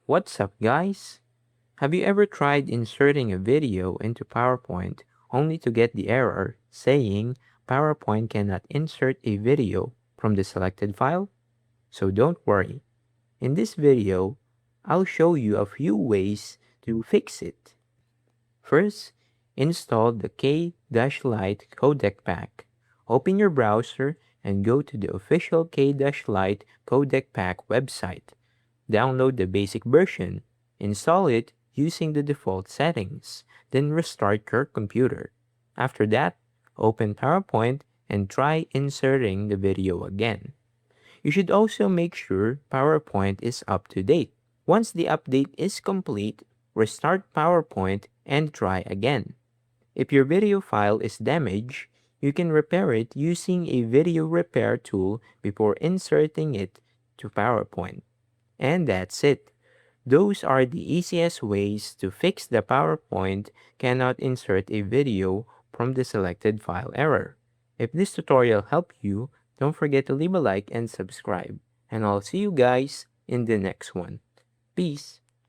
What's up, guys? Have you ever tried inserting a video into PowerPoint only to get the error saying PowerPoint cannot insert a video from the selected file? So don't worry. In this video, I'll show you a few ways to fix it. First, install the K-Lite codec pack. Open your browser and go to the official K-Lite codec pack website. Download the basic version. Install it using the default settings. Then restart your computer. After that, open PowerPoint and try inserting the video again. You should also make sure PowerPoint is up to date. Once the update is complete, restart PowerPoint and try again. If your video file is damaged, you can repair it using a video repair tool before inserting it to PowerPoint. And that's it. Those are the easiest ways to fix the PowerPoint cannot insert a video from the selected file error. If this tutorial helped you, don't forget to leave a like and subscribe. And I'll see you guys in the next one. Peace!